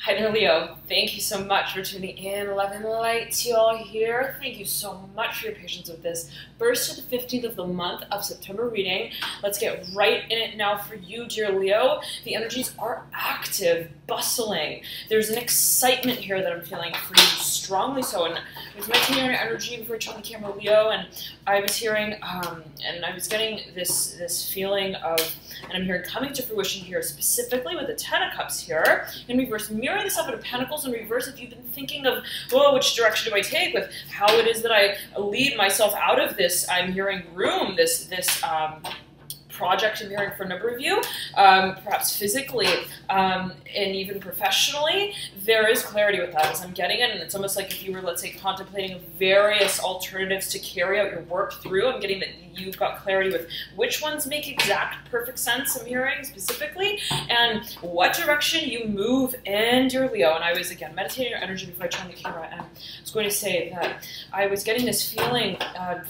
Hi there, Leo. Thank you so much for tuning in. Love and light to you all here. Thank you so much for your patience with this 1st to the 15th of the month of September reading. Let's get right in it now for you, dear Leo. The energies are active, bustling. There's an excitement here that I'm feeling for you, strongly so. And I was meditating on your energy before I turned the camera, Leo, and I was hearing, and I was getting this feeling of, and I'm hearing coming to fruition here, specifically with the Ten of Cups here in reverse, mirroring the Seven of Pentacles in reverse. If you've been thinking of, whoa, which direction do I take with how it is that I lead myself out of this, I'm hearing room, this project I'm hearing for a number of you, perhaps physically and even professionally, there is clarity with that as I'm getting it, and it's almost like if you were, let's say, contemplating various alternatives to carry out your work through, I'm getting that you've got clarity with which ones make exact perfect sense, I'm hearing specifically, and what direction you move in, dear Leo. And I was, again, meditating your energy before I turned the camera, and I was going to say that I was getting this feeling,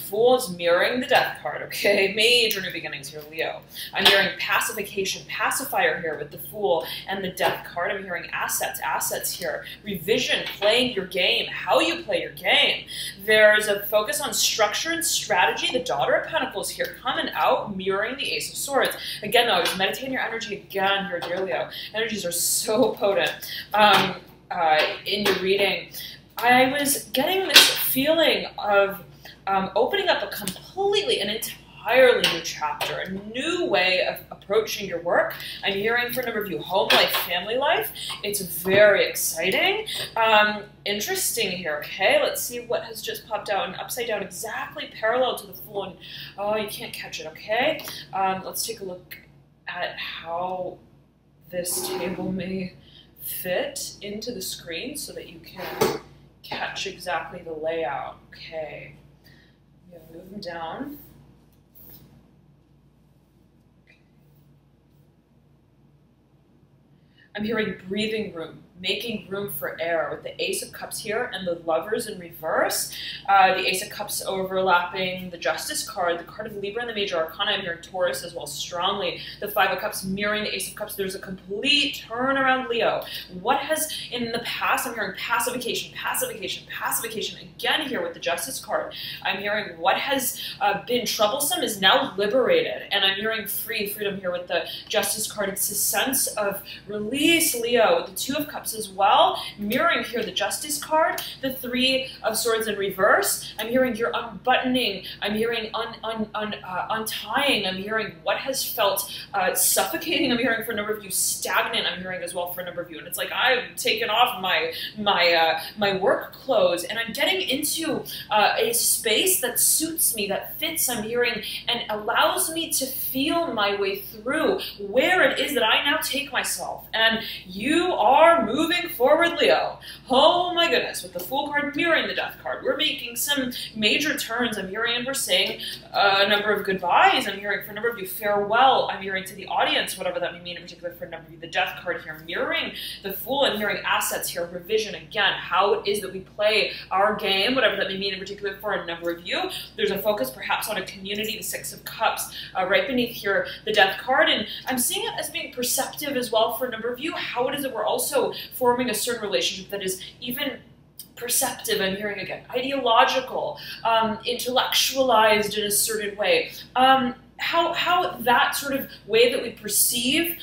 Fool is mirroring the Death card, okay? Major new beginnings here, Leo. I'm hearing pacification, pacifier here with the Fool and the Death card. I'm hearing assets here. Revision, playing your game, how you play your game. There's a focus on structure and strategy. The Daughter of Pentacles here coming out, mirroring the Ace of Swords. Again, though, I was meditating your energy again here, dear Leo. Energies are so potent in your reading. I was getting this feeling of opening up a completely and entirely new chapter, a new way of approaching your work. I'm hearing for a number of you, home life, family life. It's very exciting. Interesting here, okay? Let's see what has just popped out and upside down, exactly parallel to the Fool. And, oh, you can't catch it, okay? Let's take a look at how this table may fit into the screen so that you can catch exactly the layout. Okay, I'm gonna move them down. I'm hearing breathing room, making room for air with the Ace of Cups here and the Lovers in reverse. The Ace of Cups overlapping the Justice card, the card of Libra and the Major Arcana. I'm hearing Taurus as well strongly. The Five of Cups mirroring the Ace of Cups. There's a complete turnaround, Leo. What has in the past, I'm hearing pacification, pacification, pacification. Again here with the Justice card. I'm hearing what has been troublesome is now liberated. And I'm hearing freedom here with the Justice card. It's a sense of release, Leo, with the Two of Cups as well, mirroring here the Justice card, the Three of Swords in reverse. I'm hearing you're unbuttoning. I'm hearing untying. I'm hearing what has felt suffocating. I'm hearing for a number of you stagnant. I'm hearing as well for a number of you, and it's like I've taken off my work clothes, and I'm getting into a space that suits me, that fits. I'm hearing and allows me to feel my way through where it is that I now take myself, and you are moving forward, Leo. Oh my goodness, with the Fool card mirroring the Death card, we're making some major turns. I'm hearing and we're saying a number of goodbyes. I'm hearing for a number of you farewell. I'm hearing to the audience, whatever that may mean in particular for a number of you. The Death card here mirroring the Fool. I'm hearing assets here, revision again, how it is that we play our game, whatever that may mean in particular for a number of you. There's a focus perhaps on a community, the Six of Cups, right beneath here, the Death card, and I'm seeing it as being perceptive as well for a number of you, how it is that we're also forming a certain relationship that is even perceptive. I'm hearing again, ideological, intellectualized in a certain way. How that sort of way that we perceive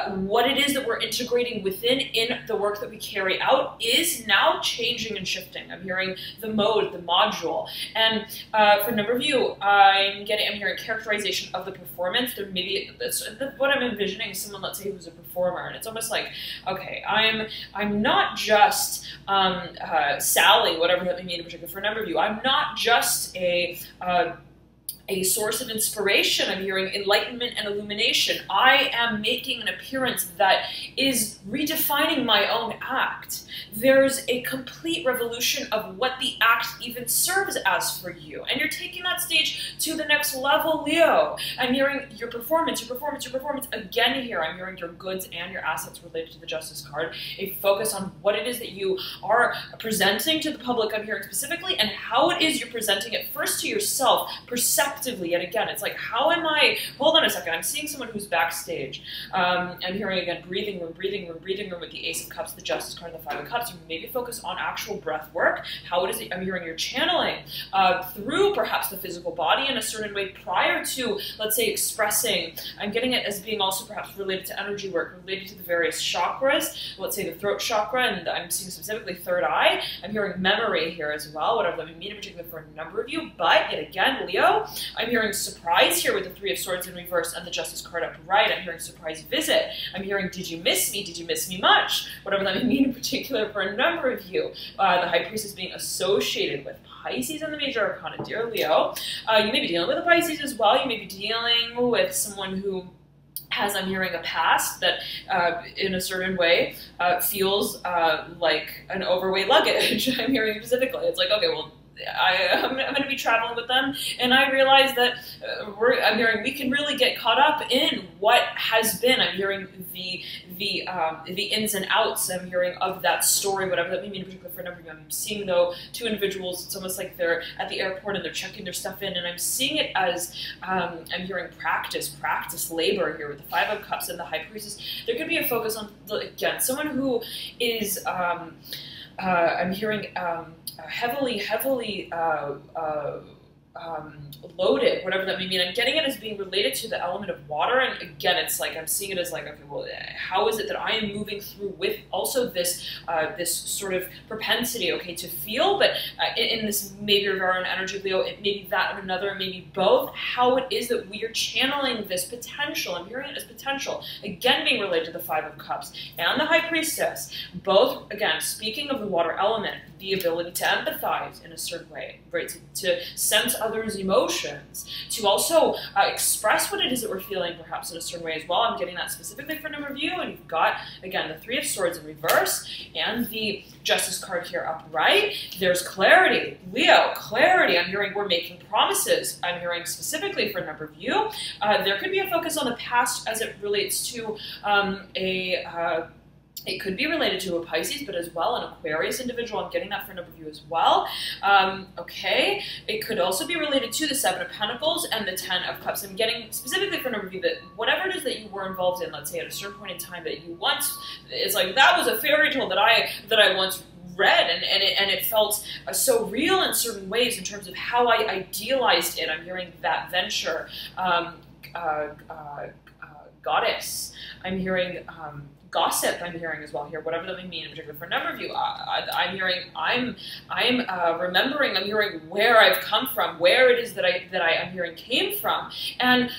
what it is that we're integrating within in the work that we carry out is now changing and shifting. I'm hearing the mode, the module, and for a number of you, I'm hearing characterization of the performance. There maybe what I'm envisioning is someone, let's say, who's a performer, and it's almost like, okay, I'm not just Sally, whatever that may mean in particular. For a number of you, I'm not just a source of inspiration. I'm hearing enlightenment and illumination. I am making an appearance that is redefining my own act, there's a complete revolution of what the act even serves as for you. And you're taking that stage to the next level, Leo. I'm hearing your performance, again here. I'm hearing your goods and your assets related to the Justice card. A focus on what it is that you are presenting to the public, I'm hearing specifically, and how it is you're presenting it first to yourself, perceptively. And again, it's like, how am I, hold on a second, I'm seeing someone who's backstage. I'm hearing again, breathing room with the Ace of Cups, the Justice card, and the Five of Cups. Maybe focus on actual breath work. How it is that I'm hearing you're channeling through perhaps the physical body in a certain way prior to, let's say, expressing. I'm getting it as being also perhaps related to energy work, related to the various chakras, let's say the throat chakra, and I'm seeing specifically third eye. I'm hearing memory here as well, whatever that may mean in particular for a number of you. But yet again, Leo, I'm hearing surprise here with the Three of Swords in reverse and the Justice card upright. I'm hearing surprise visit. I'm hearing, did you miss me? Did you miss me much? Whatever that may mean in particular for a number of you. The High Priestess being associated with Pisces and the Major Arcana. Dear Leo, you may be dealing with a Pisces as well. You may be dealing with someone who has, I'm hearing, a past that in a certain way feels like an overweight luggage. I'm hearing specifically. It's like, okay, well, I'm going to be traveling with them, and I realize that I'm hearing we can really get caught up in what has been. I'm hearing the ins and outs. I'm hearing of that story, whatever that may mean in particular for a number of you. I'm seeing though two individuals. It's almost like they're at the airport and they're checking their stuff in, and I'm seeing it as I'm hearing practice, labor here with the Five of Cups and the High Priestess. There could be a focus on, again, someone who is I'm hearing heavily loaded, whatever that may mean. I'm getting it as being related to the element of water, and again, it's like I'm seeing it as like, okay, well, how is it that I am moving through with also this this sort of propensity, okay, to feel, but in this maybe of our own energy, Leo, it may be that and another, maybe both, how it is that we are channeling this potential. I'm hearing it as potential, again, being related to the Five of Cups and the High Priestess, both, again, speaking of the water element, the ability to empathize in a certain way, right, to sense others' emotions, to also express what it is that we're feeling perhaps in a certain way as well. I'm getting that specifically for a number of you, and you've got, again, the Three of Swords in reverse and the Justice card here upright. There's clarity, Leo, clarity. I'm hearing we're making promises. I'm hearing specifically for a number of you. There could be a focus on the past as it relates to it could be related to a Pisces, but as well an Aquarius individual. I'm getting that for a number of you as well. Okay. It could also be related to the Seven of Pentacles and the Ten of Cups. I'm getting specifically for a number of you that whatever it is that you were involved in, let's say at a certain point in time that you once, it's like that was a fairy tale that I once read, and it felt so real in certain ways in terms of how I idealized it. I'm hearing that venture, goddess. I'm hearing gossip. I'm hearing as well here, whatever that may mean in particular for a number of you. I'm hearing, I'm remembering, I'm hearing where I've come from, where it is that I am hearing came from, and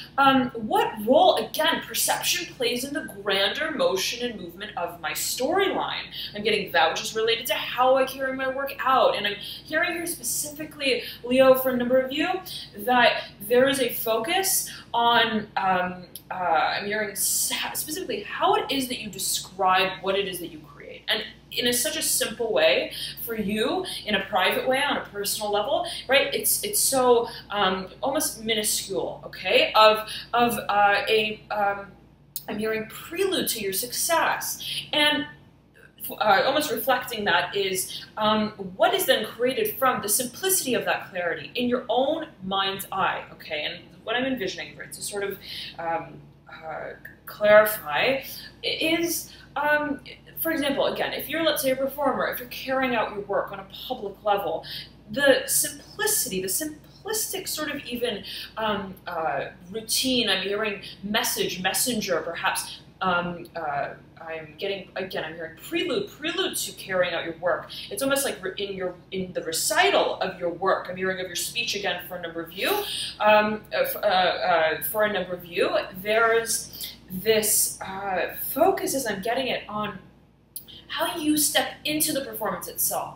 what role, again, perception plays in the grander motion and movement of my storyline. I'm getting that, which is related to how I carry my work out, and I'm hearing here specifically, Leo, for a number of you, that there is a focus on, I'm hearing specifically how it is that you describe what it is that you create. And in such a simple way for you, in a private way, on a personal level, right? It's so almost minuscule, okay? I'm hearing prelude to your success. And almost reflecting that is what is then created from the simplicity of that clarity in your own mind's eye, okay? And what I'm envisioning, right, to sort of clarify is, for example, again, if you're, let's say, a performer, if you're carrying out your work on a public level, the simplicity, the simplistic sort of even routine, I'm hearing messenger, perhaps, I'm getting, again, I'm hearing prelude to carrying out your work. It's almost like in the recital of your work. I'm hearing of your speech again for a number of you. For a number of you, there's this focus, as I'm getting it, on how you step into the performance itself.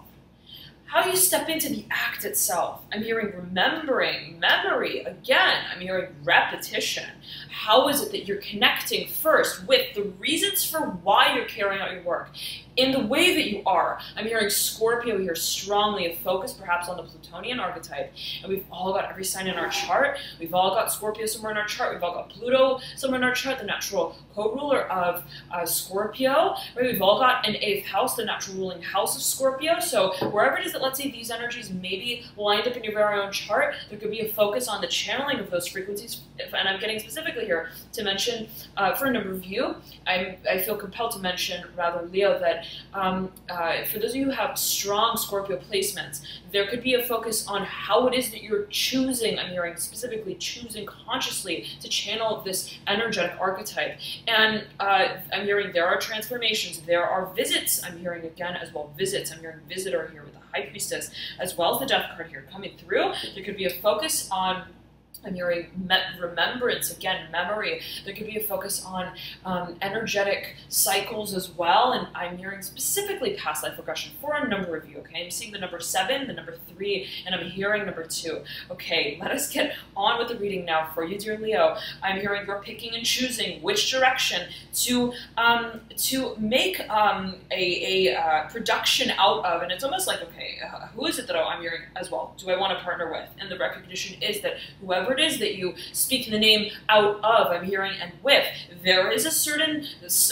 How you step into the act itself. I'm hearing remembering, memory, again, I'm hearing repetition. How is it that you're connecting first with the reasons for why you're carrying out your work? in the way that you are. I'm hearing Scorpio here strongly, a focus perhaps on the Plutonian archetype. And we've all got every sign in our chart. We've all got Scorpio somewhere in our chart. We've all got Pluto somewhere in our chart, the natural co-ruler of Scorpio. Right? We've all got an 8th house, the natural ruling house of Scorpio. So wherever it is that, let's say, these energies may be lined up in your very own chart, there could be a focus on the channeling of those frequencies. And I'm getting specifically here to mention, for a number of you, I feel compelled to mention, rather, Leo, that for those of you who have strong Scorpio placements, there could be a focus on how it is that you're choosing, I'm hearing specifically choosing consciously to channel this energetic archetype. And I'm hearing there are transformations, there are visits, I'm hearing again as well visits, I'm hearing visitor here with the High Priestess, as well as the Death card here coming through. There could be a focus on, I'm hearing remembrance, again, memory. There could be a focus on energetic cycles as well, and I'm hearing specifically past life regression for a number of you, okay? I'm seeing the number 7, the number 3, and I'm hearing number 2. Okay, let us get on with the reading now for you, dear Leo. I'm hearing you're picking and choosing which direction to make a production out of, and it's almost like, okay, who is it that I'm hearing as well? Do I want to partner with? And the recognition is that whoever it is that you speak the name out of, I'm hearing, and with, there is a certain,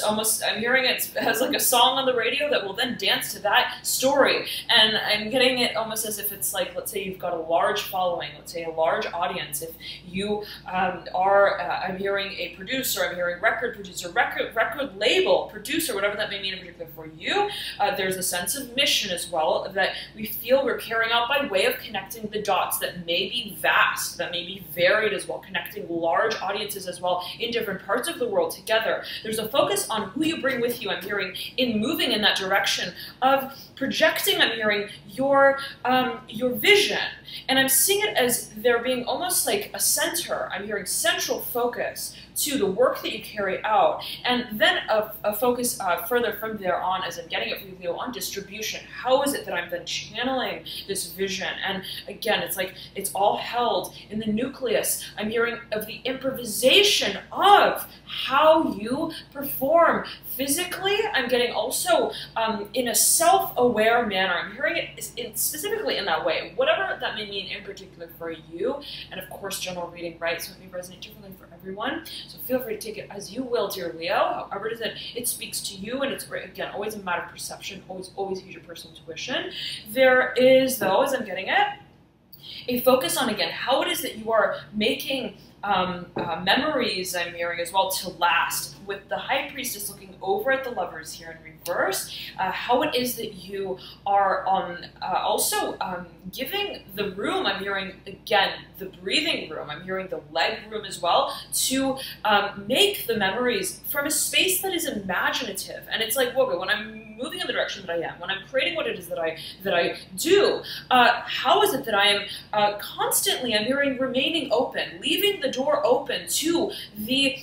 almost, I'm hearing it as like a song on the radio that will then dance to that story. And I'm getting it almost as if it's like, let's say you've got a large following, let's say a large audience. If you are, I'm hearing a producer, I'm hearing record producer, record label producer, whatever that may mean in particular for you, there's a sense of mission as well that we feel we're carrying out by way of connecting the dots that may be vast, that may be varied as well, connecting large audiences as well in different parts of the world together. There's a focus on who you bring with you, I'm hearing, in moving in that direction of projecting, I'm hearing, your vision. And I'm seeing it as there being almost like a center, I'm hearing central focus to the work that you carry out, and then a focus further from there on, as I'm getting it from Leo, on distribution. How is it that I'm then channeling this vision? And again, it's like it's all held in the nucleus, I'm hearing, of the improvisation of how you perform physically. I'm getting also in a self-aware manner. I'm hearing it specifically in that way, whatever that may mean in particular for you. And of course, general reading, right? So it may resonate differently for everyone. So feel free to take it as you will, dear Leo. However it is that it speaks to you, and it's, again, always a matter of perception, always use your personal intuition. There is, though, as I'm getting it, a focus on, again, how it is that you are making memories, I'm hearing as well, to last. With the High Priestess looking over at the Lovers here in reverse, how it is that you are also giving the room, I'm hearing, again, the breathing room, I'm hearing the leg room as well, to make the memories from a space that is imaginative. And it's like, whoa, when I'm moving in the direction that I am, when I'm creating what it is that I do, how is it that I am constantly, I'm hearing, remaining open, leaving the door open to the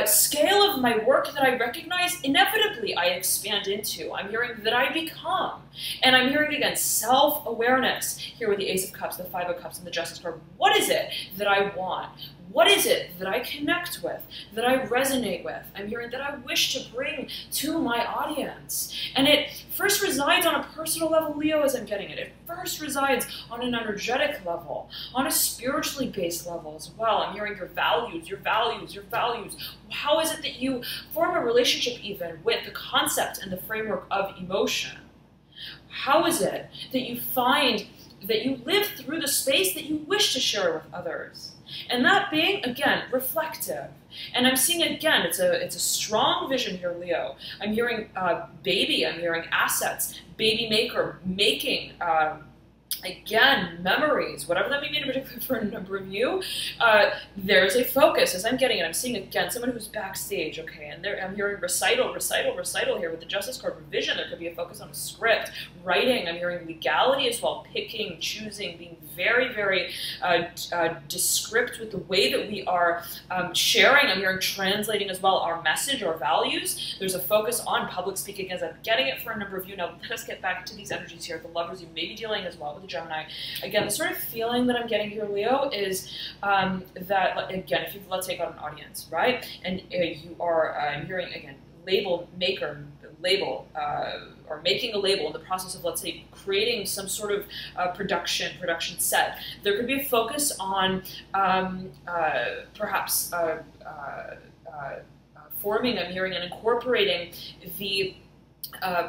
scale of my work that I recognize inevitably I expand into. I'm hearing that I become. And I'm hearing, again, self-awareness here with the Ace of Cups, the Five of Cups, and the Justice card. What is it that I want? What is it that I connect with, that I resonate with? I'm hearing that I wish to bring to my audience. And it first resides on a personal level, Leo, as I'm getting it. It first resides on an energetic level, on a spiritually based level as well. I'm hearing your values, your values, your values. How is it that you form a relationship even with the concept and the framework of emotion? How is it that you find that you live through the space that you wish to share with others? And that being, again, reflective. And I'm seeing, again, it's a strong vision here, Leo. I'm hearing baby, I'm hearing assets, baby maker, making, again, memories, whatever that may mean in particular for a number of you. There's a focus, as I'm getting it. I'm seeing, again, someone who's backstage, okay, and I'm hearing recital here with the Justice card. Revision, there could be a focus on a script. Writing, I'm hearing legality as well, picking, choosing, being very, very descript with the way that we are sharing. I'm hearing translating as well our message, our values. There's a focus on public speaking, as I'm getting it for a number of you. Now, let us get back to these energies here. The Lovers, you may be dealing as well with the Gemini. Again, the sort of feeling that I'm getting here, Leo, is that, again, let's take out an audience, right? And you are, I'm hearing, again, label maker, label or making a label in the process of, let's say, creating some sort of production set. There could be a focus on perhaps forming, I'm hearing, and incorporating the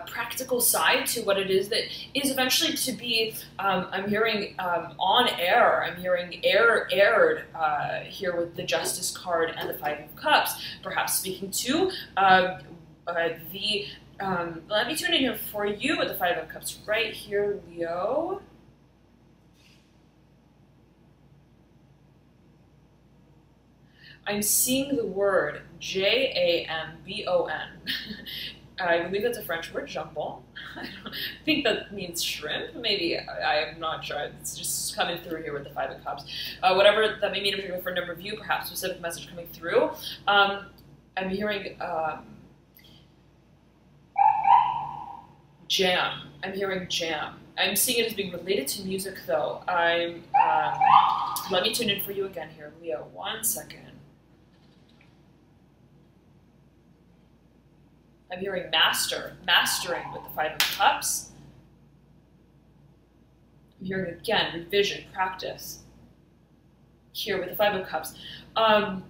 practical side to what it is that is eventually to be, I'm hearing on air, I'm hearing aired here with the Justice card and the Five of Cups, perhaps speaking to let me tune in here for you with the Five of Cups right here, Leo. I'm seeing the word Jambon. I believe that's a French word, jambon. I think that means shrimp. Maybe, I'm not sure. It's just coming through here with the Five of Cups. Whatever that may mean, in particular for a number of you, perhaps specific message coming through. I'm hearing jam. I'm hearing jam. I'm seeing it as being related to music, though. Let me tune in for you again here, Leo. 1 second. I'm hearing mastering with the Five of Cups. I'm hearing again, revision, practice. Here with the Five of Cups. I'm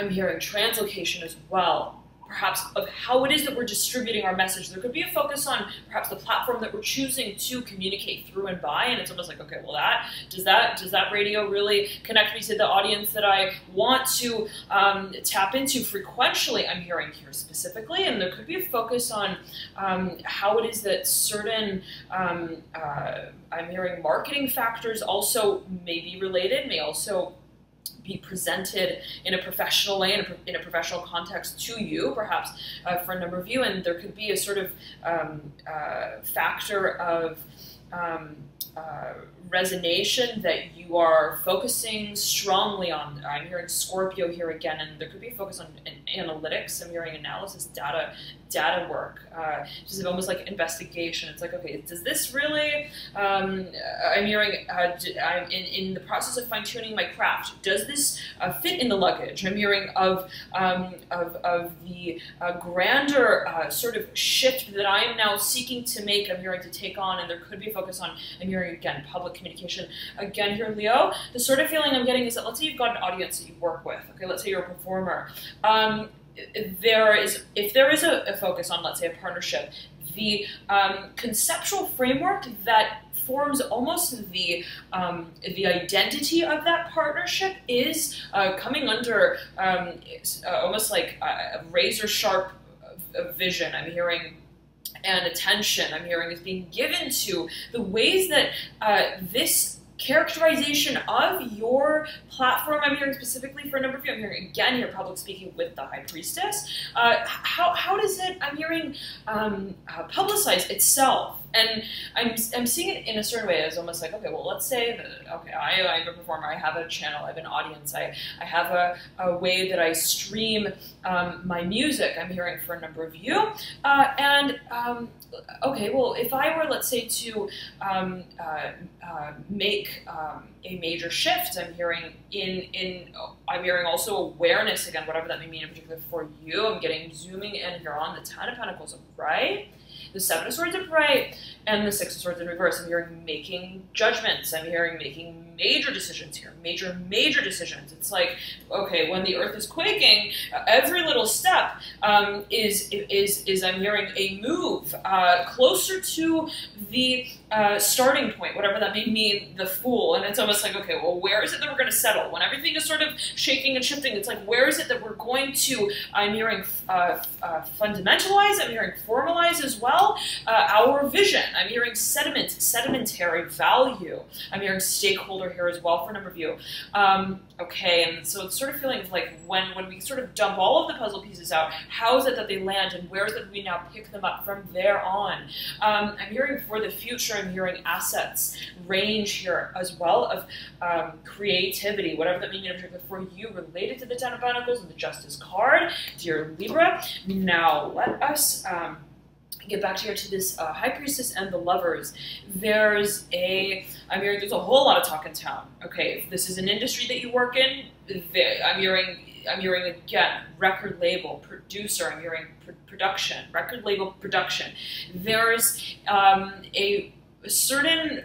hearing translocation as well. Perhaps of how it is that we're distributing our message. There could be a focus on perhaps the platform that we're choosing to communicate through and by, and it's almost like, okay, well, does that radio really connect me to the audience that I want to tap into frequentially? I'm hearing here specifically, and there could be a focus on how it is that certain I'm hearing marketing factors also may be related, may also be presented in a professional way, in a professional context to you, perhaps for a number of you, and there could be a sort of factor of resonation that you are focusing strongly on. I'm hearing Scorpio here again, and there could be a focus on analytics. I'm hearing analysis, data work. Just almost like investigation. It's like, okay, does this really? I'm hearing I'm in the process of fine tuning my craft. Does this fit in the luggage? I'm hearing of the grander sort of shift that I am now seeking to make. I'm hearing to take on, and there could be a focus on. I'm hearing again public communication. Again here, Leo, the sort of feeling I'm getting is that, let's say you've got an audience that you work with. Okay, let's say you're a performer. If there is a focus on, let's say, a partnership, the conceptual framework that forms almost the identity of that partnership is coming under almost like a razor sharp vision. I'm hearing, and attention, I'm hearing, is being given to the ways that this characterization of your platform, I'm hearing specifically for a number of you, I'm hearing again here public speaking with the High Priestess, how does it, I'm hearing, publicize itself? And I'm seeing it in a certain way as almost like, okay, well, let's say that, okay, I'm a performer, I have a channel, I have an audience, I have a way that I stream my music, I'm hearing for a number of you, okay, well, if I were, let's say, to make a major shift, I'm hearing I'm hearing also awareness, again, whatever that may mean in particular for you. I'm getting zooming in here on the Ten of Pentacles upright, the Seven of Swords upright, and the Six of Swords in reverse. I'm hearing making judgments. I'm hearing making major decisions here, major decisions. It's like, okay, when the earth is quaking, every little step is I'm hearing a move closer to the starting point, whatever that may mean, the Fool. And it's almost like, okay, well, where is it that we're going to settle? When everything is sort of shaking and shifting, it's like, where is it that we're going to, I'm hearing fundamentalize, I'm hearing formalize as well, our vision. I'm hearing sedimentary value. I'm hearing stakeholder here as well for a number of you. Okay, and so it's sort of feeling like when we sort of dump all of the puzzle pieces out, how is it that they land and where is it that we now pick them up from there on? I'm hearing for the future, I'm hearing assets, range here as well of creativity, whatever that means in particular for you related to the Ten of Pentacles and the Justice card, dear Libra. Now let us get back here to this High Priestess and the Lovers. I'm hearing there's a whole lot of talk in town. Okay, if this is an industry that you work in, I'm hearing I'm hearing again, record label, producer, I'm hearing production, record label production. There's a certain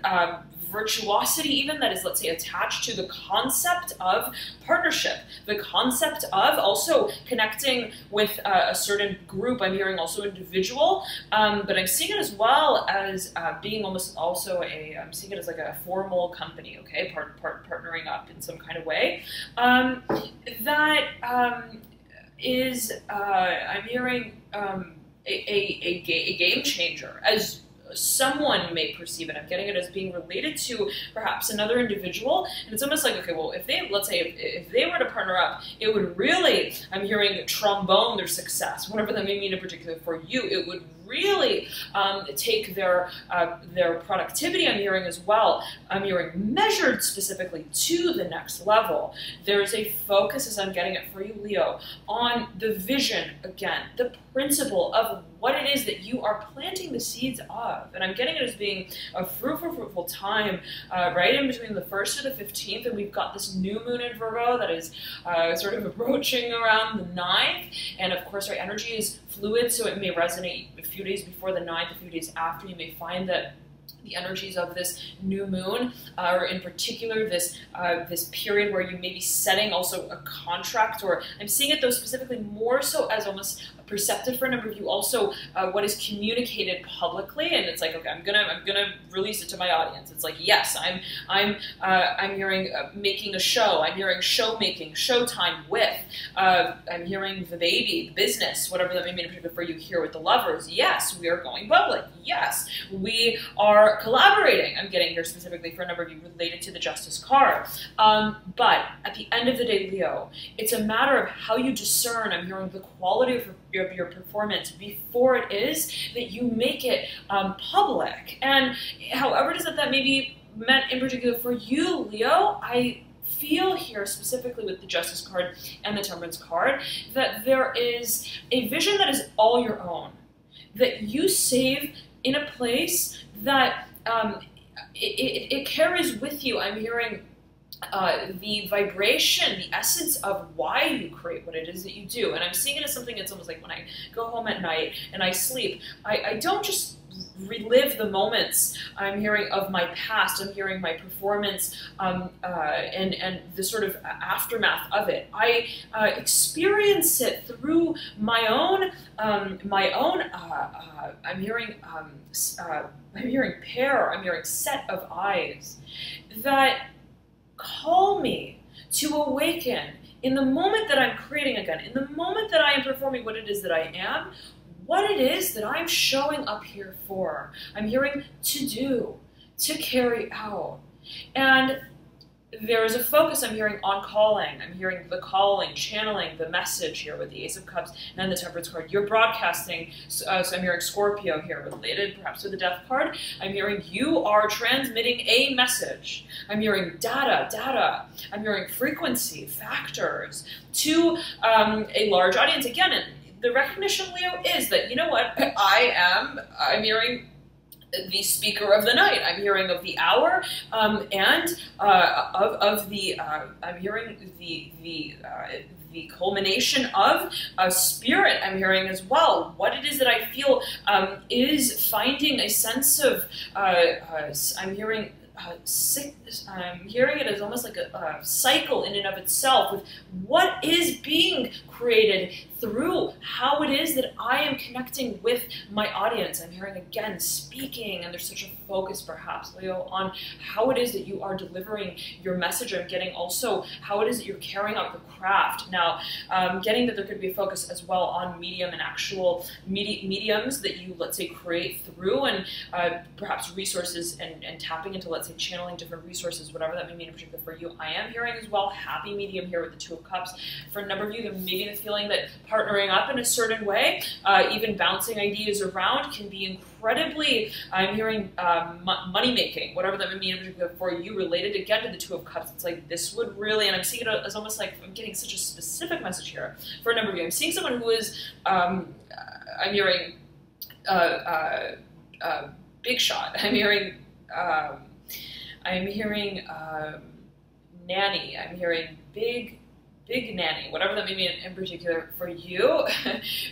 virtuosity even that is, let's say, attached to the concept of partnership, the concept of also connecting with a certain group. I'm hearing also individual, but I'm seeing it as well as being almost also I'm seeing it as like a formal company, okay, partnering up in some kind of way. That is, I'm hearing a game changer, as someone may perceive it. I'm getting it as being related to perhaps another individual, and it's almost like, okay, well, if they, let's say, if they were to partner up, it would really, I'm hearing, trombone their success, whatever that may mean in particular for you. It would really take their productivity, I'm hearing as well, I'm hearing measured specifically to the next level. There's a focus, as I'm getting it for you, Leo, on the vision, again, the principle of what it is that you are planting the seeds of. And I'm getting it as being a fruitful time right in between the 1st to the 15th, and we've got this new moon in Virgo that is sort of approaching around the 9th, and of course our energy is fluid, so it may resonate a few days before the 9th, a few days after. You may find that the energies of this new moon, or in particular this this period where you may be setting also a contract, or I'm seeing it though specifically more so as almost perceptive for a number of you, also what is communicated publicly, and it's like, okay, I'm gonna release it to my audience. It's like, yes, I'm hearing making a show, I'm hearing show making, showtime with, I'm hearing the baby, business, whatever that may mean for you here with the lovers. Yes, we are going public. Yes, we are collaborating. I'm getting here specifically for a number of you related to the Justice card. But at the end of the day, Leo, it's a matter of how you discern, I'm hearing, the quality of your performance before it is that you make it public. And however it is that may be meant in particular for you, Leo, I feel here specifically with the Justice card and the Temperance card that there is a vision that is all your own, that you save in a place that it carries with you. I'm hearing the vibration, the essence of why you create what it is that you do. And I'm seeing it as something that's almost like when I go home at night and I sleep, I don't just relive the moments, I'm hearing, of my past. I'm hearing my performance and the sort of aftermath of it. I experience it through my own I'm hearing pair, I'm hearing set of eyes that call me to awaken in the moment that I'm creating again, in the moment that I am performing what it is that I am, what it is that I'm showing up here for. I'm hearing to do, to carry out. And there is a focus, I'm hearing, on calling. I'm hearing the calling, channeling the message here with the Ace of Cups and the Temperance card. You're broadcasting, so I'm hearing Scorpio here, related perhaps to the Death card. I'm hearing you are transmitting a message. I'm hearing data. I'm hearing frequency, factors to a large audience. Again, and the recognition, Leo, is that, you know what, I'm hearing the speaker of the night. I'm hearing of the hour, and of the. I'm hearing the culmination of a spirit. I'm hearing as well what it is that I feel is finding a sense of. I'm hearing. I'm hearing it as almost like a cycle in and of itself with what is being created through how it is that I am connecting with my audience. I'm hearing, again, speaking, and there's such a focus perhaps, Leo, on how it is that you are delivering your message. I'm getting also how it is that you're carrying out the craft. Now, getting that there could be a focus as well on medium and actual mediums that you, let's say, create through, and perhaps resources and tapping into, let's say, channeling different resources, whatever that may mean in particular for you. I am hearing as well happy medium here with the Two of Cups. For a number of you, there may be the feeling that partnering up in a certain way, even bouncing ideas around, can be incredibly, I'm hearing money making, whatever that may mean in particular for you, related again to the Two of Cups. It's like this would really, and I'm seeing it as almost like I'm getting such a specific message here for a number of you. I'm seeing someone who is, I'm hearing big shot. I'm hearing nanny. I'm hearing big big nanny, whatever that may mean in particular for you.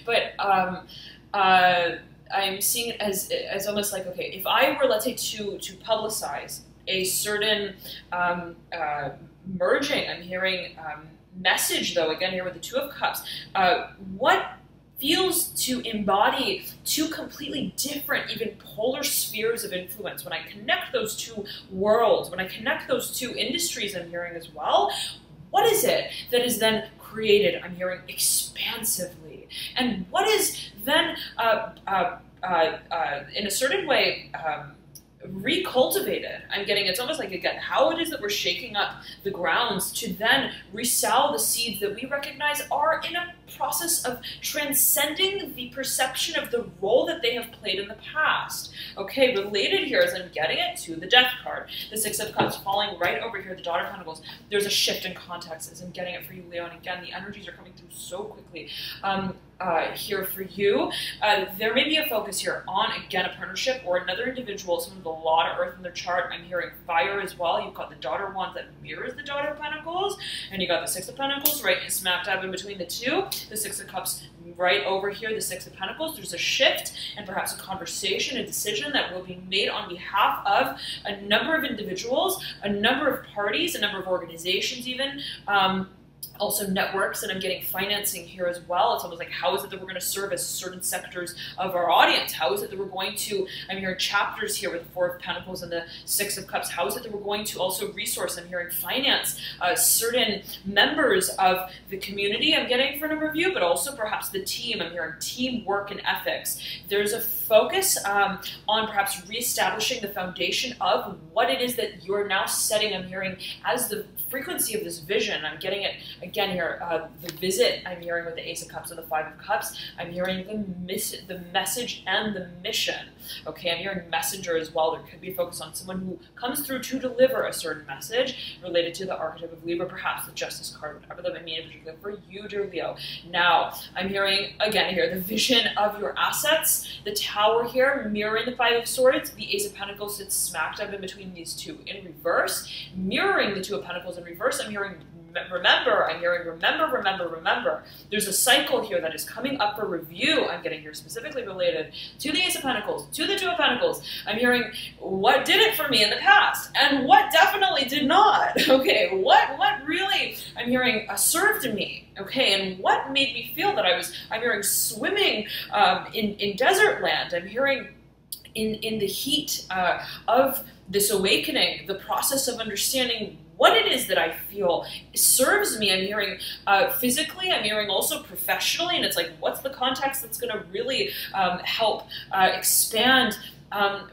But I'm seeing it as almost like, okay, if I were, let's say, to publicize a certain merging, I'm hearing message, though, again here with the Two of Cups, what feels to embody two completely different, even polar spheres of influence. When I connect those two worlds, when I connect those two industries, I'm hearing as well, what is it that is then created, I'm hearing, expansively? And what is then, in a certain way, recultivated? I'm getting, it's almost like, again, how it is that we're shaking up the grounds to then resow the seeds that we recognize are in a process of transcending the perception of the role that they have played in the past. Okay, related here, as I'm getting it, to the Death card. The Six of Cups falling right over here, the Daughter of Pentacles. There's a shift in context as I'm getting it for you, Leo. And again, the energies are coming through so quickly. Here for you. There may be a focus here on, again, a partnership or another individual, someone with a lot of earth in their chart. I'm hearing fire as well. You've got the Daughter of Wands that mirrors the Daughter of Pentacles, and you got the Six of Pentacles right smack dab in between the two. The Six of Cups right over here, the Six of Pentacles. There's a shift and perhaps a conversation, a decision that will be made on behalf of a number of individuals, a number of parties, a number of organizations even, also networks, and I'm getting financing here as well. It's almost like, how is it that we're going to service certain sectors of our audience? How is it that we're going to, I'm hearing chapters here with the Four of Pentacles and the Six of Cups. How is it that we're going to also resource, I'm hearing finance, certain members of the community, I'm getting for a number of you, but also perhaps the team. I'm hearing teamwork and ethics. There's a focus on perhaps reestablishing the foundation of what it is that you're now setting, I'm hearing, as the frequency of this vision. I'm getting it again here, the visit, I'm hearing with the Ace of Cups and the Five of Cups. I'm hearing the message and the mission. Okay, I'm hearing messenger as well. There could be a focus on someone who comes through to deliver a certain message related to the archetype of Libra, perhaps the Justice card, whatever that may mean in particular for you, dear Leo. Now, I'm hearing again here the vision of your assets, the Tower here mirroring the Five of Swords, the Ace of Pentacles sits smacked up in between these two in reverse, mirroring the Two of Pentacles in reverse. I'm hearing remember, I'm hearing remember, remember, remember. There's a cycle here that is coming up for review. I'm getting here specifically related to the Ace of Pentacles, to the Two of Pentacles. I'm hearing what did it for me in the past and what definitely did not. Okay, what really, I'm hearing, served me. Okay, and what made me feel that I'm hearing swimming in desert land. I'm hearing in the heat of this awakening, the process of understanding what it is that I feel serves me. I'm hearing physically, I'm hearing also professionally, and it's like, what's the context that's going to really help expand I'm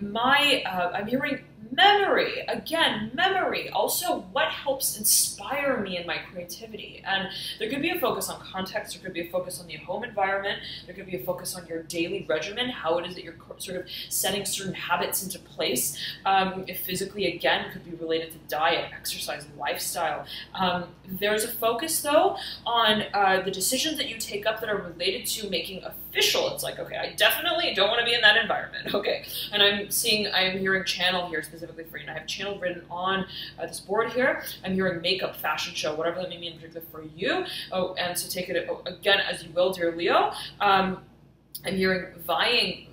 hearing memory, again, memory, also what helps inspire me in my creativity. And there could be a focus on context, there could be a focus on the home environment, there could be a focus on your daily regimen, how it is that you're sort of setting certain habits into place. If physically, again, could be related to diet, exercise, lifestyle. There's a focus, though, on the decisions that you take up that are related to making official. It's like, okay, I definitely don't want to be in that environment. Okay, and I'm hearing channel here specifically for you. And I have channel written on this board here. I'm hearing makeup, fashion show, whatever that may mean in particular for you. Oh, and so take it again as you will, dear Leo. I'm hearing vying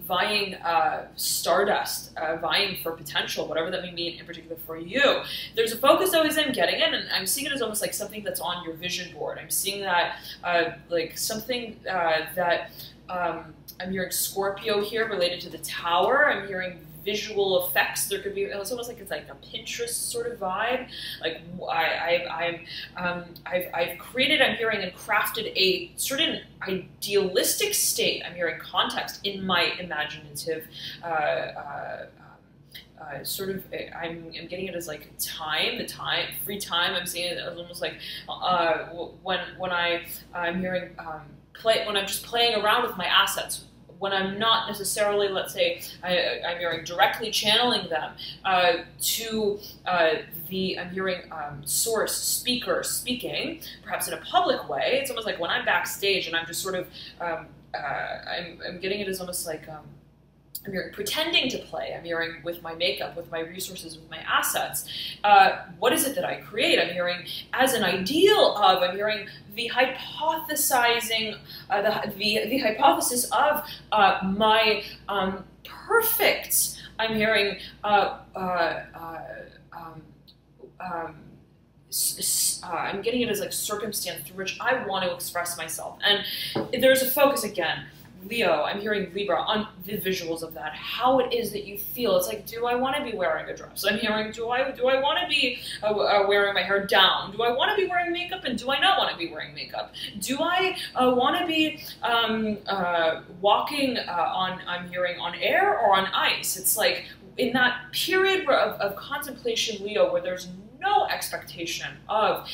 stardust, vying for potential, whatever that may mean in particular for you. There's a focus always I'm getting it, and I'm seeing it as almost like something that's on your vision board. I'm seeing that like something that I'm hearing Scorpio here related to the Tower. I'm hearing visual effects. There could be, it's almost like it's like a Pinterest sort of vibe. Like I've created, I'm hearing, and crafted a certain idealistic state. I'm hearing context in my imaginative sort of, I'm getting it as like free time. I'm seeing it as almost like when I'm hearing when I'm just playing around with my assets, when I'm not necessarily, let's say, I'm hearing directly channeling them to I'm hearing source, speaker, speaking, perhaps in a public way. It's almost like when I'm backstage and I'm just sort of, I'm getting it as almost like, I'm hearing pretending to play. I'm hearing with my makeup, with my resources, with my assets. What is it that I create? I'm hearing as an ideal of. I'm hearing the hypothesizing, the hypothesis of my perfect. I'm hearing I'm getting it as like circumstance through which I want to express myself. And there's a focus again. Leo, I'm hearing Libra on the visuals of that, how it is that you feel. It's like, do I want to be wearing a dress? I'm hearing, do I want to be wearing my hair down? Do I want to be wearing makeup, and do I not want to be wearing makeup? Do I want to be walking on, I'm hearing, on air or on ice? It's like in that period of contemplation, Leo, where there's no expectation of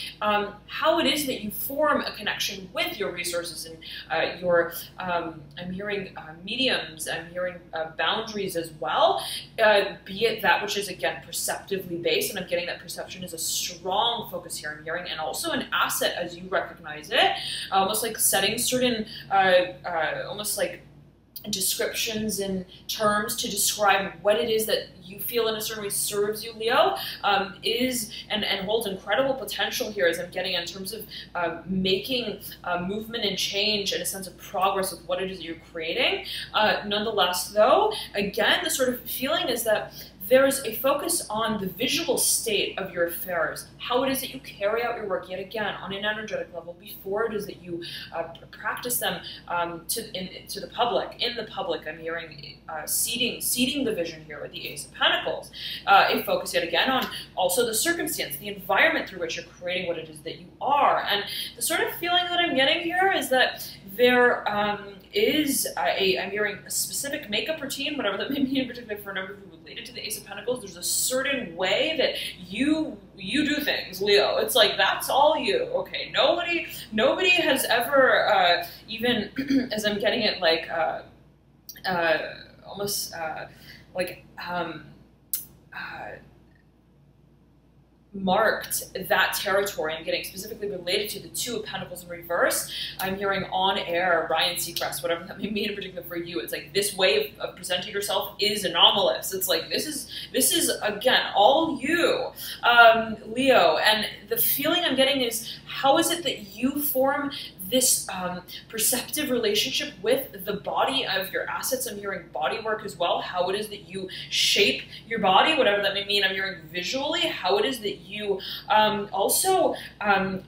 how it is that you form a connection with your resources and your, I'm hearing mediums, I'm hearing boundaries as well, be it that which is, again, perceptively based, and I'm getting that perception is a strong focus here, I'm hearing, and also an asset as you recognize it, almost like setting certain, almost like descriptions and terms to describe what it is that you feel in a certain way serves you, Leo, is and holds incredible potential here, as I'm getting in terms of making movement and change and a sense of progress with what it is that you're creating. Nonetheless, though, again, the sort of feeling is that there's a focus on the visual state of your affairs, how it is that you carry out your work, yet again, on an energetic level, before it is that you practice them to the public. In the public, I'm hearing seeding the vision here with the Ace of Pentacles. A focus, yet again, on also the circumstance, the environment through which you're creating what it is that you are. And the sort of feeling that I'm getting here is that there is I'm hearing a specific makeup routine, whatever that may be in particular for a number of you related to the Ace of Pentacles. There's a certain way that you do things, Leo. It's like, that's all you. Okay, nobody has ever even as I'm getting it, like almost like marked that territory. I'm getting specifically related to the Two of Pentacles in reverse. I'm hearing on air, Ryan Seacrest, whatever that may mean in particular for you. It's like this way of presenting yourself is anomalous. It's like this is again all you, Leo. And the feeling I'm getting is, how is it that you form this perceptive relationship with the body of your assets? I'm hearing body work as well, how it is that you shape your body, whatever that may mean. I'm hearing visually, how it is that you also, I'm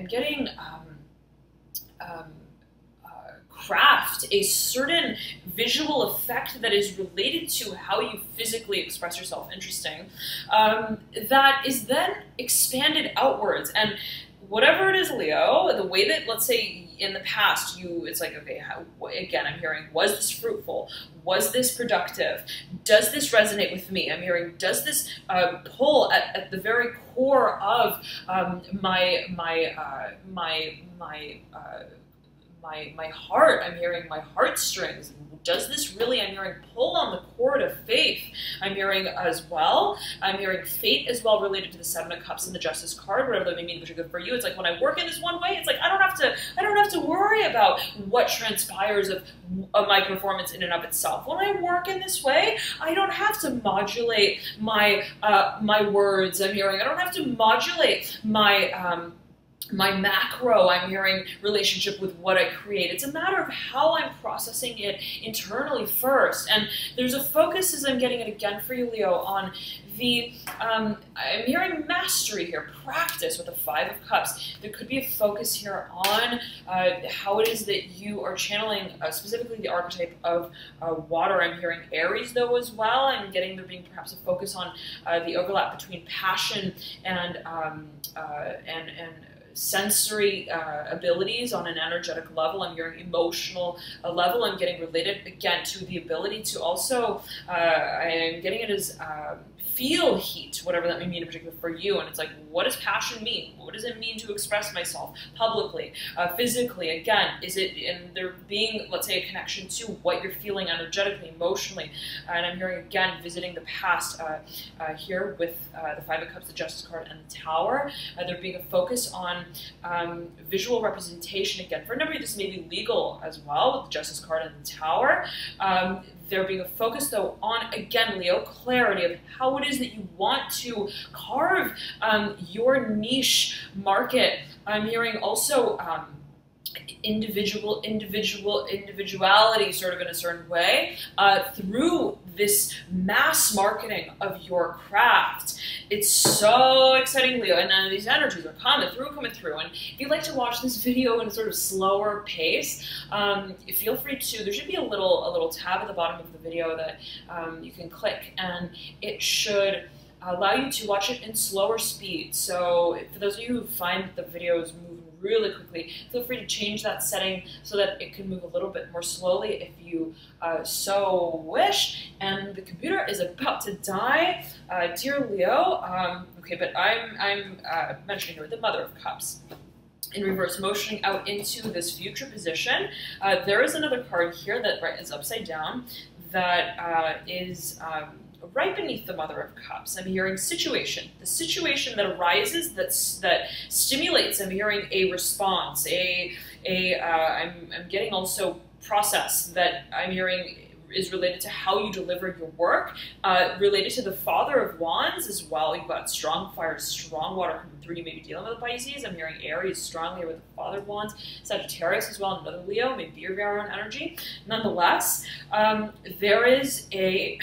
getting craft a certain visual effect that is related to how you physically express yourself. Interesting. That is then expanded outwards. And whatever it is, Leo, the way that, let's say, in the past, it's like, okay, again, I'm hearing, was this fruitful? Was this productive? Does this resonate with me? I'm hearing, does this pull at the very core of my heart? I'm hearing my heartstrings. Does this really, I'm hearing, pull on the cord of faith? I'm hearing as well. I'm hearing fate as well, related to the Seven of Cups and the Justice card, whatever that may mean particularly for you. It's like, when I work in this one way, it's like I don't have to worry about what transpires of my performance in and of itself. When I work in this way, I don't have to modulate my my words. I'm hearing, I don't have to modulate my macro, I'm hearing, relationship with what I create. It's a matter of how I'm processing it internally first. And there's a focus, as I'm getting it again for you, Leo, on the, I'm hearing mastery here, practice with the Five of Cups. There could be a focus here on how it is that you are channeling specifically the archetype of water. I'm hearing Aries, though, as well. I'm getting there being perhaps a focus on the overlap between passion and sensory abilities on an energetic level. I'm hearing emotional level. I'm getting related again to the ability to also, I'm getting it as feel heat, whatever that may mean in particular for you. And it's like, what does passion mean? What does it mean to express myself publicly, physically? Again, is it in there being, let's say, a connection to what you're feeling energetically, emotionally? And I'm hearing, again, visiting the past here with the Five of Cups, the Justice card, and the Tower. There being a focus on visual representation. Again, for a number of you, this may be legal as well with the Justice card and the Tower. There being a focus, though, on, again, Leo, clarity of how it is that you want to carve your niche market. I'm hearing also individuality sort of in a certain way through this mass marketing of your craft. It's so exciting, Leo, and these energies are coming through. And if you'd like to watch this video in a sort of slower pace, feel free to. There should be a little tab at the bottom of the video that you can click, and it should allow you to watch it in slower speed. So for those of you who find the videos move really quickly, feel free to change that setting so that it can move a little bit more slowly if you so wish. And the computer is about to die, dear Leo. Okay, but I'm mentioning here the Mother of Cups in reverse, motioning out into this future position. There is another card here that is upside down that is right beneath the Mother of Cups. I'm hearing situation, the situation that arises, that stimulates. I'm hearing a response, I'm getting also process that I'm hearing is related to how you deliver your work, related to the Father of Wands as well. You've got strong fire, strong water coming through. You may be dealing with a Pisces. I'm hearing Aries strongly with the Father of Wands, Sagittarius as well, another Leo, maybe your very own energy. Nonetheless, there is a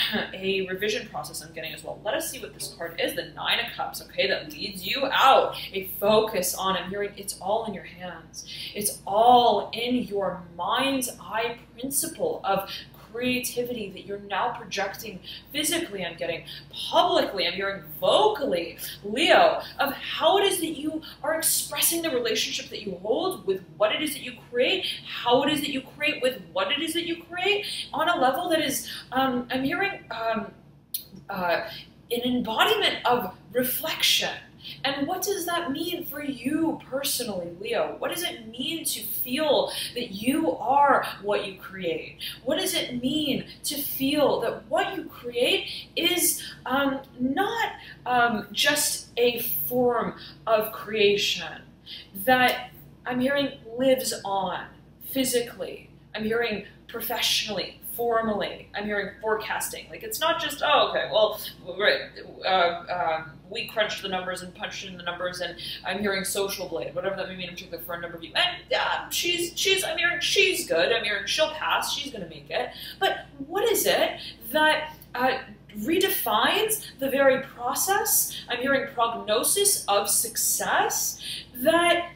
revision process I'm getting as well. Let us see what this card is, the Nine of Cups, okay, that leads you out. A focus on, I'm hearing it's all in your hands. It's all in your mind's eye principle of creativity that you're now projecting physically. I'm getting publicly, I'm hearing vocally, Leo, of how it is that you are expressing the relationship that you hold with what it is that you create, how it is that you create with what it is that you create on a level that is, I'm hearing an embodiment of reflection. And what does that mean for you personally, Leo? What does it mean to feel that you are what you create? What does it mean to feel that what you create is not just a form of creation that I'm hearing lives on physically? I'm hearing professionally, formally. I'm hearing forecasting. Like, it's not just, oh, okay, well, right, we crunched the numbers and punched in the numbers, and I'm hearing social blade, whatever that may mean in particular for a number of you. And she's, I'm hearing she's good. I'm hearing she'll pass. She's going to make it. But what is it that redefines the very process? I'm hearing prognosis of success that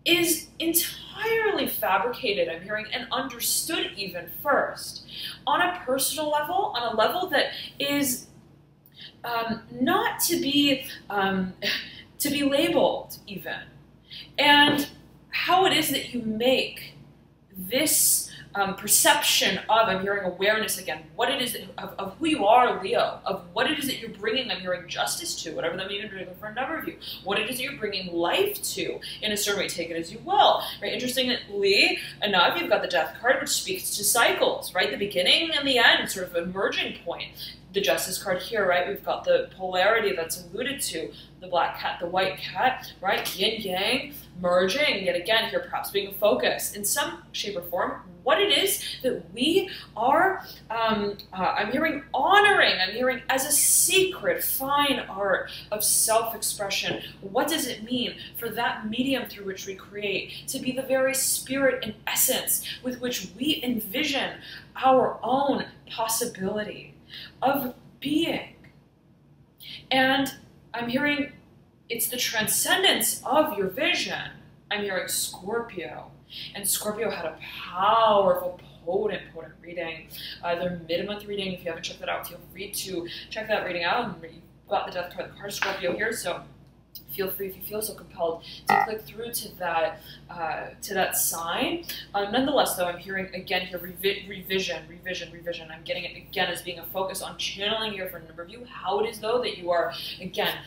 is entirely fabricated, I'm hearing, and understood even first. On a personal level, on a level that is not to be labeled even. And how it is that you make this perception of, I'm hearing awareness again, what it is that, of who you are, Leo, of what it is that you're bringing, I'm hearing justice to, whatever that may be for a number of you, what it is that you're bringing life to, in a certain way, take it as you will, right? Interestingly enough, you've got the Death card, which speaks to cycles, right? The beginning and the end, sort of a merging point. The Justice card here, right? We've got the polarity that's alluded to, the black cat, the white cat, right? Yin yang, merging, yet again here perhaps being a focus in some shape or form, what it is that we are, I'm hearing honoring, I'm hearing as a sacred fine art of self-expression. What does it mean for that medium through which we create to be the very spirit and essence with which we envision our own possibility of being? And I'm hearing it's the transcendence of your vision. I'm hearing Scorpio. And Scorpio had a powerful, potent reading. Their mid-month reading, if you haven't checked that out, feel free to check that reading out. And you've got the Death card, the card of Scorpio here, so feel free, if you feel so compelled, to click through to that sign. Nonetheless, though, I'm hearing again here revision. I'm getting it again as being a focus on channeling here for a number of you. How it is, though, that you are again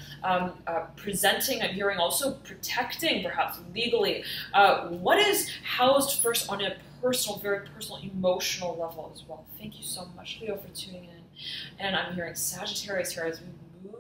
presenting. I'm hearing also protecting, perhaps legally, what is housed first on a personal, very personal, emotional level as well. Thank you so much, Leo, for tuning in. And I'm hearing Sagittarius here as we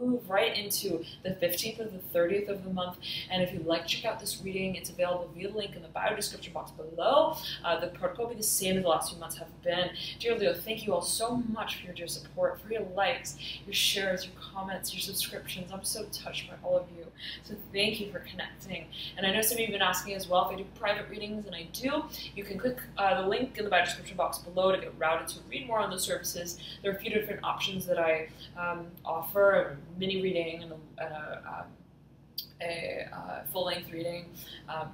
move right into the 15th of the 30th of the month. And if you'd like to check out this reading, it's available via the link in the bio description box below. The protocol will be the same as the last few months have been. Dear Leo, thank you all so much for your dear support, for your likes, your shares, your comments, your subscriptions. I'm so touched by all of you. So thank you for connecting. And I know some of you have been asking as well if I do private readings, and I do. You can click the link in the bio description box below to get routed to read more on those services. There are a few different options that I offer. Mini reading and a full-length reading,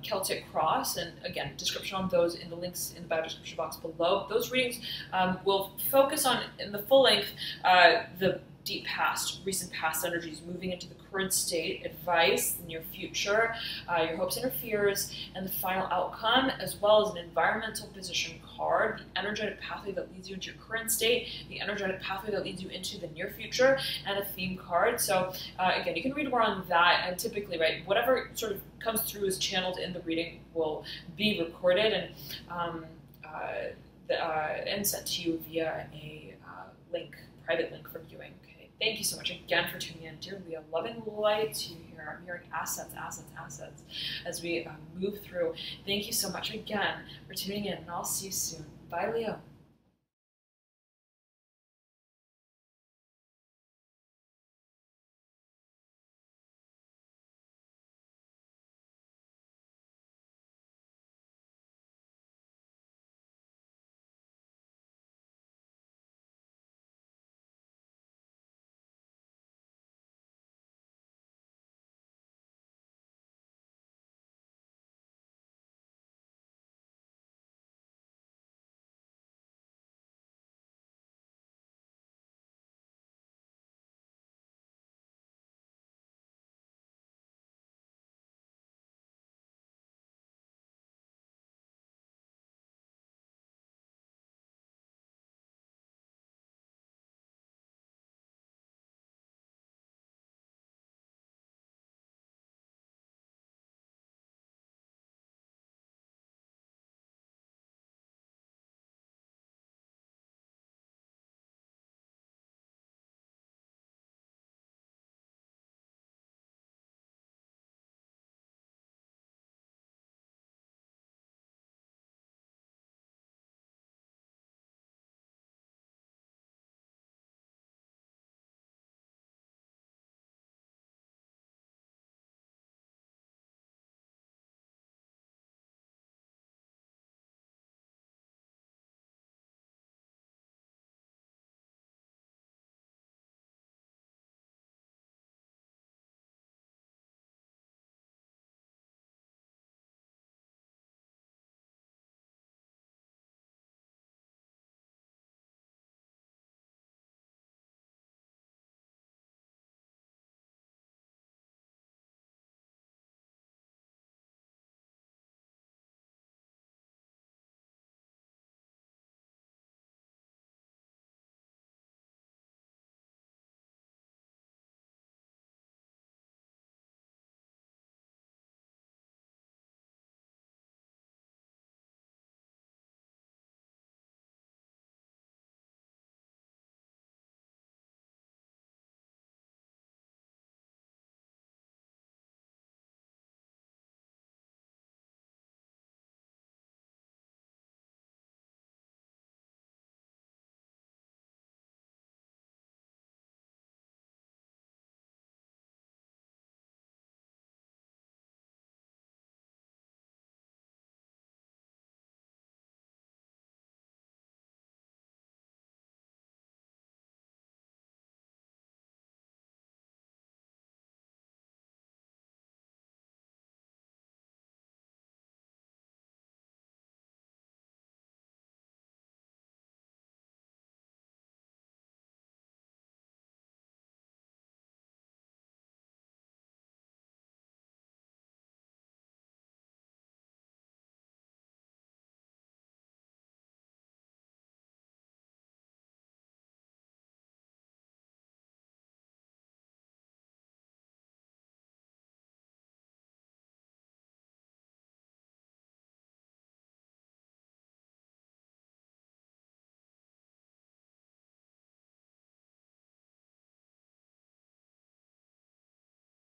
Celtic Cross, and again, description on those in the links in the bio description box below. Those readings will focus on, in the full length, the deep past, recent past energies moving into the current state, advice, the near future, your hopes and your fears, and the final outcome, as well as an environmental position card, the energetic pathway that leads you into your current state, the energetic pathway that leads you into the near future, and a theme card. So again, you can read more on that, and typically, right, whatever sort of comes through is channeled in the reading will be recorded and sent to you via a link, private link for viewing. Thank you so much again for tuning in. Dear Leo, loving light to you here. I'm hearing assets as we move through. Thank you so much again for tuning in, and I'll see you soon. Bye, Leo.